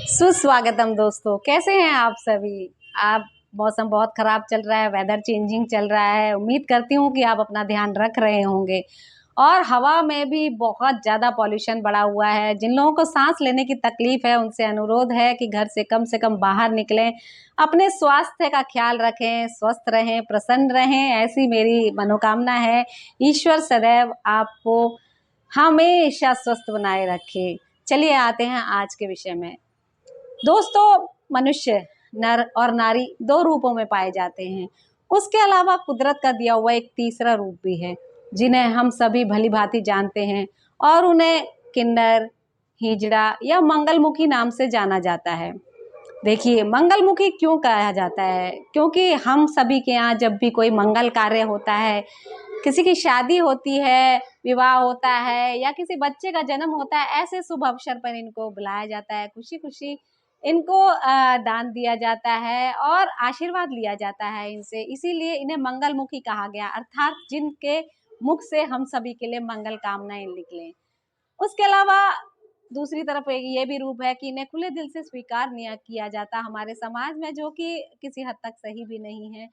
सुस्वागतम दोस्तों, कैसे हैं आप सभी। आप मौसम बहुत ख़राब चल रहा है, वेदर चेंजिंग चल रहा है। उम्मीद करती हूँ कि आप अपना ध्यान रख रहे होंगे। और हवा में भी बहुत ज़्यादा पॉल्यूशन बढ़ा हुआ है। जिन लोगों को सांस लेने की तकलीफ़ है, उनसे अनुरोध है कि घर से कम बाहर निकलें, अपने स्वास्थ्य का ख्याल रखें, स्वस्थ रहें, प्रसन्न रहें, ऐसी मेरी मनोकामना है। ईश्वर सदैव आपको हमेशा स्वस्थ बनाए रखे। चलिए आते हैं आज के विषय में। दोस्तों, मनुष्य नर और नारी दो रूपों में पाए जाते हैं। उसके अलावा कुदरत का दिया हुआ एक तीसरा रूप भी है, जिन्हें हम सभी भली-भांति जानते हैं और उन्हें किन्नर, हिजड़ा या मंगलमुखी नाम से जाना जाता है। देखिए, मंगलमुखी क्यों कहा जाता है? क्योंकि हम सभी के यहाँ जब भी कोई मंगल कार्य होता है, किसी की शादी होती है, विवाह होता है या किसी बच्चे का जन्म होता है, ऐसे शुभ अवसर पर इनको बुलाया जाता है। खुशी-खुशी इनको दान दिया जाता है और आशीर्वाद लिया जाता है इनसे। इसीलिए इन्हें मंगलमुखी कहा गया, अर्थात जिनके मुख से हम सभी के लिए मंगल कामनाएँ निकलें। उसके अलावा दूसरी तरफ एक ये भी रूप है कि इन्हें खुले दिल से स्वीकार नहीं किया जाता हमारे समाज में, जो कि किसी हद तक सही भी नहीं है।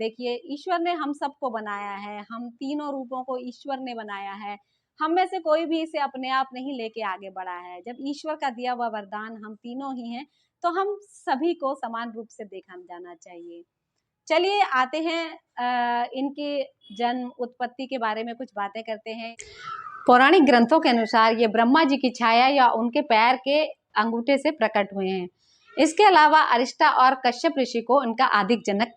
देखिए, ईश्वर ने हम सबको बनाया है, हम तीनों रूपों को ईश्वर ने बनाया है। हम में से कोई भी इसे अपने आप नहीं लेके आगे बढ़ा है। जब ईश्वर का दिया हुआ वरदान हम तीनों ही हैं, तो हम सभी को समान रूप से देखा जाना चाहिए। चलिए आते हैं इनके जन्म उत्पत्ति के बारे में कुछ बातें करते हैं। पौराणिक ग्रंथों के अनुसार ये ब्रह्मा जी की छाया या उनके पैर के अंगूठे से प्रकट हुए हैं। इसके अलावा अरिष्टा और कश्यप ऋषि को इनका आदिक जनक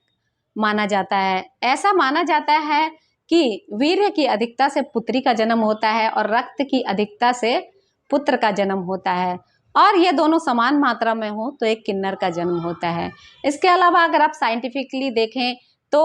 माना जाता है। ऐसा माना जाता है कि वीर्य की अधिकता से पुत्री का जन्म होता है और रक्त की अधिकता से पुत्र का जन्म होता है, और ये दोनों समान मात्रा में हो तो एक किन्नर का जन्म होता है। इसके अलावा अगर आप साइंटिफिकली देखें तो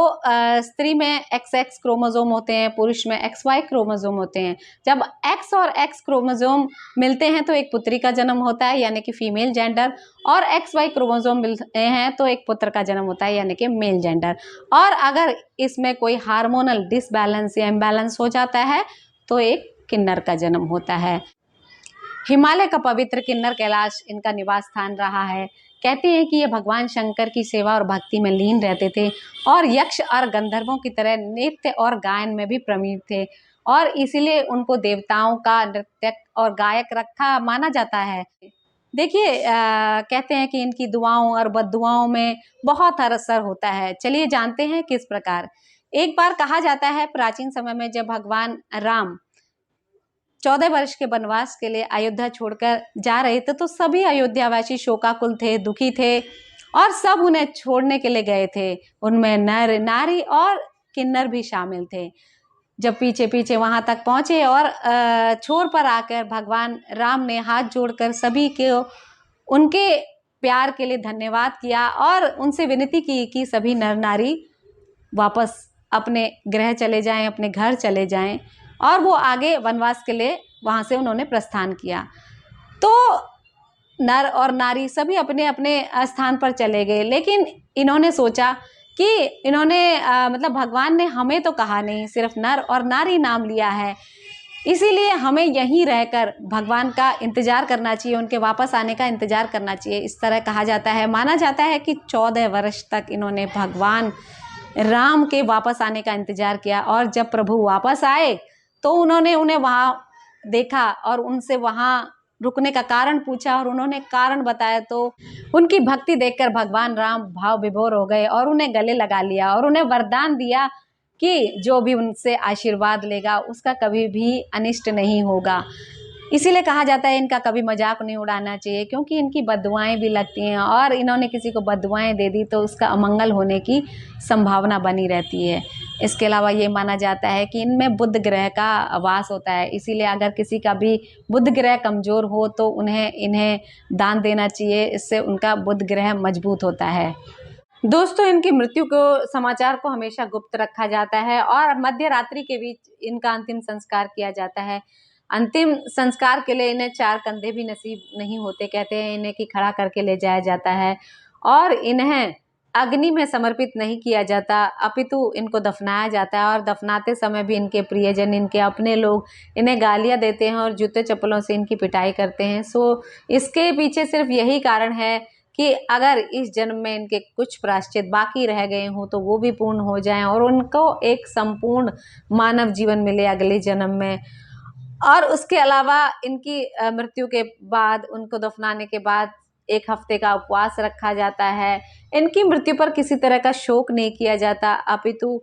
स्त्री में XX क्रोमोसोम होते हैं, पुरुष में XY क्रोमोसोम होते हैं। जब X और X क्रोमोसोम मिलते हैं तो एक पुत्री का जन्म होता है, यानी कि फीमेल जेंडर, और XY क्रोमोसोम मिलते हैं तो एक पुत्र का जन्म होता है, यानी कि मेल जेंडर। और अगर इसमें कोई हार्मोनल डिसबैलेंस या इम्बैलेंस हो जाता है तो एक किन्नर का जन्म होता है। हिमालय का पवित्र किन्नर कैलाश इनका निवास स्थान रहा है। कहते हैं कि ये भगवान शंकर की सेवा और भक्ति में लीन रहते थे और यक्ष और गंधर्वों की तरह नृत्य और गायन में भी प्रवीण थे, और इसीलिए उनको देवताओं का नृत्यक और गायक रखा माना जाता है। देखिए, कहते हैं कि इनकी दुआओं और बद्दुआओं में बहुत असर होता है। चलिए जानते हैं किस प्रकार। एक बार कहा जाता है प्राचीन समय में जब भगवान राम 14 वर्ष के वनवास के लिए अयोध्या छोड़कर जा रहे थे, तो सभी अयोध्यावासी शोकाकुल थे, दुखी थे और सब उन्हें छोड़ने के लिए गए थे। उनमें नर, नारी और किन्नर भी शामिल थे। जब पीछे पीछे वहां तक पहुंचे और छोर पर आकर भगवान राम ने हाथ जोड़कर सभी के उनके प्यार के लिए धन्यवाद किया और उनसे विनती की कि सभी नर नारी वापस अपने गृह चले जाएं, अपने घर चले जाएं, और वो आगे वनवास के लिए वहाँ से उन्होंने प्रस्थान किया। तो नर और नारी सभी अपने अपने स्थान पर चले गए, लेकिन इन्होंने सोचा कि इन्होंने मतलब भगवान ने हमें तो कहा नहीं, सिर्फ नर और नारी नाम लिया है, इसीलिए हमें यहीं रहकर भगवान का इंतजार करना चाहिए, उनके वापस आने का इंतजार करना चाहिए। इस तरह कहा जाता है। माना जाता है कि 14 वर्ष तक इन्होंने भगवान राम के वापस आने का इंतजार किया, और जब प्रभु वापस आए तो उन्होंने उन्हें वहाँ देखा और उनसे वहाँ रुकने का कारण पूछा, और उन्होंने कारण बताया तो उनकी भक्ति देखकर भगवान राम भाव विभोर हो गए और उन्हें गले लगा लिया और उन्हें वरदान दिया कि जो भी उनसे आशीर्वाद लेगा उसका कभी भी अनिष्ट नहीं होगा। इसीलिए कहा जाता है इनका कभी मजाक नहीं उड़ाना चाहिए, क्योंकि इनकी बद्दुआएं भी लगती हैं, और इन्होंने किसी को बद्दुआएं दे दी तो उसका अमंगल होने की संभावना बनी रहती है। इसके अलावा ये माना जाता है कि इनमें बुध ग्रह का वास होता है, इसीलिए अगर किसी का भी बुध ग्रह कमज़ोर हो तो इन्हें दान देना चाहिए, इससे उनका बुध ग्रह मजबूत होता है। दोस्तों, इनकी मृत्यु को समाचार को हमेशा गुप्त रखा जाता है और मध्य रात्रि के बीच इनका अंतिम संस्कार किया जाता है। अंतिम संस्कार के लिए इन्हें 4 कंधे भी नसीब नहीं होते। कहते हैं इन्हें कि खड़ा करके ले जाया जाता है और इन्हें अग्नि में समर्पित नहीं किया जाता, अपितु इनको दफनाया जाता है। और दफनाते समय भी इनके प्रियजन, इनके अपने लोग इन्हें गालियां देते हैं और जूते चप्पलों से इनकी पिटाई करते हैं। सो इसके पीछे सिर्फ यही कारण है कि अगर इस जन्म में इनके कुछ प्रायश्चित बाकी रह गए हों तो वो भी पूर्ण हो जाएं और उनको एक संपूर्ण मानव जीवन मिले अगले जन्म में। और उसके अलावा इनकी मृत्यु के बाद, उनको दफनाने के बाद 1 हफ्ते का उपवास रखा जाता है। इनकी मृत्यु पर किसी तरह का शोक नहीं किया जाता, अपितु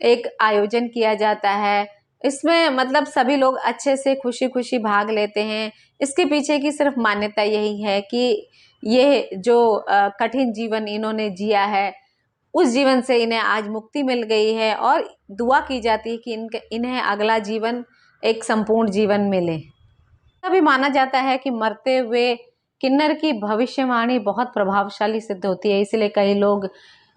एक आयोजन किया जाता है। इसमें मतलब सभी लोग अच्छे से खुशी खुशी भाग लेते हैं। इसके पीछे की सिर्फ मान्यता यही है कि ये जो कठिन जीवन इन्होंने जिया है, उस जीवन से इन्हें आज मुक्ति मिल गई है और दुआ की जाती है कि इन्हें अगला जीवन एक संपूर्ण जीवन मिले। अभी माना जाता है कि मरते हुए किन्नर की भविष्यवाणी बहुत प्रभावशाली सिद्ध होती है, इसलिए कई लोग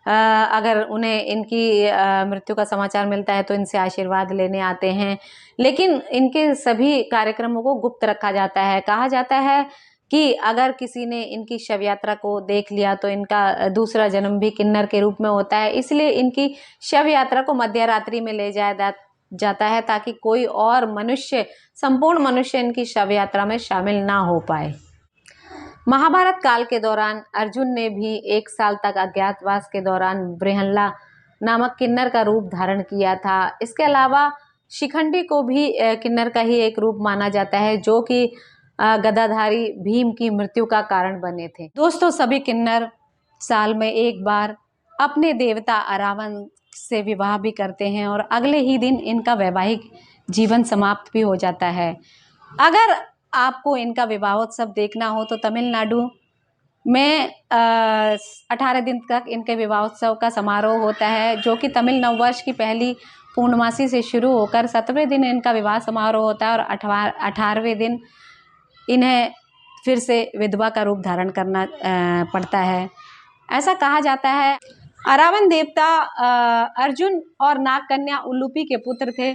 अगर उन्हें इनकी मृत्यु का समाचार मिलता है तो इनसे आशीर्वाद लेने आते हैं। लेकिन इनके सभी कार्यक्रमों को गुप्त रखा जाता है। कहा जाता है कि अगर किसी ने इनकी शव यात्रा को देख लिया तो इनका दूसरा जन्म भी किन्नर के रूप में होता है, इसलिए इनकी शव यात्रा को मध्य रात्रि में ले जाया जाता है ताकि कोई और मनुष्य, संपूर्ण मनुष्य इनकी शव यात्रा में शामिल ना हो पाए। महाभारत काल के दौरान अर्जुन ने भी 1 साल तक अज्ञातवास के दौरान बृहन्ला नामक किन्नर का रूप धारण किया था। इसके अलावा शिखंडी को भी किन्नर का ही एक रूप माना जाता है, जो कि गदाधारी भीम की मृत्यु का कारण बने थे। दोस्तों, सभी किन्नर साल में 1 बार अपने देवता अरावन से विवाह भी करते हैं और अगले ही दिन इनका वैवाहिक जीवन समाप्त भी हो जाता है। अगर आपको इनका विवाहोत्सव देखना हो तो तमिलनाडु में 18 दिन तक इनके विवाहोत्सव का समारोह होता है, जो कि तमिल नववर्ष की पहली पूर्णमासी से शुरू होकर 17वें दिन इनका विवाह समारोह होता है और 18वें दिन इन्हें फिर से विधवा का रूप धारण करना पड़ता है। ऐसा कहा जाता है अरावन देवता अर्जुन और नागकन्या उलूपी के पुत्र थे।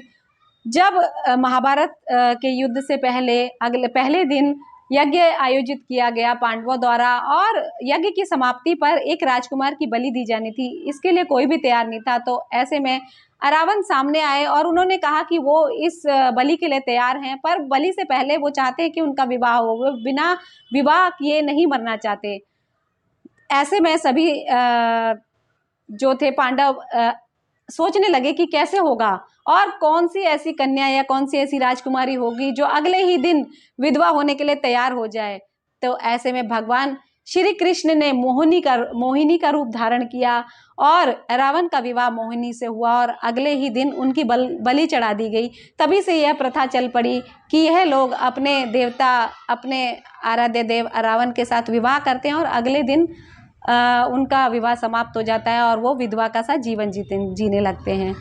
जब महाभारत के युद्ध से पहले दिन यज्ञ आयोजित किया गया पांडवों द्वारा और यज्ञ की समाप्ति पर एक राजकुमार की बलि दी जानी थी। इसके लिए कोई भी तैयार नहीं था, तो ऐसे में अरावन सामने आए और उन्होंने कहा कि वो इस बलि के लिए तैयार हैं, पर बलि से पहले वो चाहते हैं कि उनका विवाह हो, वो बिना विवाह किए नहीं मरना चाहते। ऐसे में सभी जो थे पांडव सोचने लगे कि कैसे होगा और कौन सी ऐसी कन्या या कौन सी ऐसी राजकुमारी होगी जो अगले ही दिन विधवा होने के लिए तैयार हो जाए। तो ऐसे में भगवान श्री कृष्ण ने मोहिनी का रूप धारण किया और रावण का विवाह मोहिनी से हुआ और अगले ही दिन उनकी बलि चढ़ा दी गई। तभी से यह प्रथा चल पड़ी कि यह लोग अपने देवता, अपने आराध्य देव रावण के साथ विवाह करते हैं और अगले दिन उनका विवाह समाप्त हो जाता है और वो विधवा का सा जीवन जीने लगते हैं।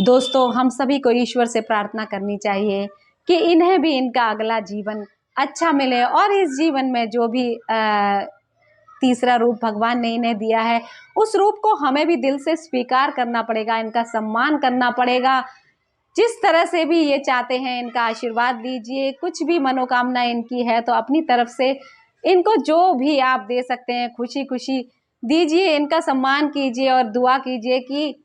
दोस्तों, हम सभी को ईश्वर से प्रार्थना करनी चाहिए कि इन्हें भी इनका अगला जीवन अच्छा मिले और इस जीवन में जो भी तीसरा रूप भगवान ने इन्हें दिया है, उस रूप को हमें भी दिल से स्वीकार करना पड़ेगा, इनका सम्मान करना पड़ेगा। जिस तरह से भी ये चाहते हैं, इनका आशीर्वाद दीजिए। कुछ भी मनोकामना इनकी है तो अपनी तरफ से इनको जो भी आप दे सकते हैं खुशी खुशी दीजिए, इनका सम्मान कीजिए और दुआ कीजिए कि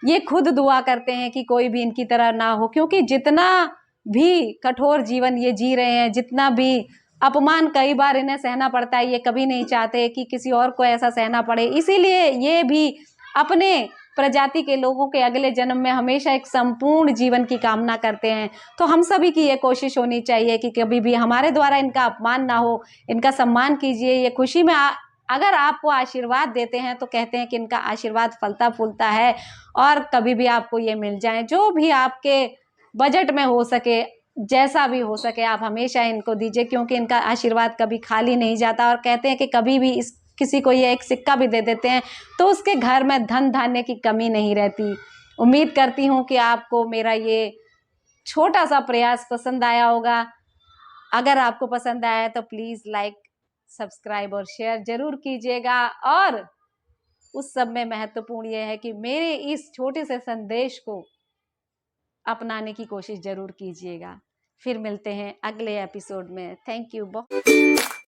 ये खुद दुआ करते हैं कि कोई भी इनकी तरह ना हो, क्योंकि जितना भी कठोर जीवन ये जी रहे हैं, जितना भी अपमान कई बार इन्हें सहना पड़ता है, ये कभी नहीं चाहते कि किसी और को ऐसा सहना पड़े। इसीलिए ये भी अपने प्रजाति के लोगों के अगले जन्म में हमेशा एक संपूर्ण जीवन की कामना करते हैं। तो हम सभी की ये कोशिश होनी चाहिए कि कभी भी हमारे द्वारा इनका अपमान ना हो, इनका सम्मान कीजिए। ये खुशी में अगर आपको आशीर्वाद देते हैं तो कहते हैं कि इनका आशीर्वाद फलता फूलता है और कभी भी आपको ये मिल जाए। जो भी आपके बजट में हो सके, जैसा भी हो सके, आप हमेशा इनको दीजिए, क्योंकि इनका आशीर्वाद कभी खाली नहीं जाता। और कहते हैं कि कभी भी किसी को ये एक सिक्का भी दे देते हैं तो उसके घर में धन धान्य की कमी नहीं रहती। उम्मीद करती हूँ कि आपको मेरा ये छोटा सा प्रयास पसंद आया होगा। अगर आपको पसंद आया है तो प्लीज़ लाइक, सब्सक्राइब और शेयर जरूर कीजिएगा। और उस सब में महत्वपूर्ण यह है कि मेरे इस छोटे से संदेश को अपनाने की कोशिश जरूर कीजिएगा। फिर मिलते हैं अगले एपिसोड में। थैंक यू बहुत।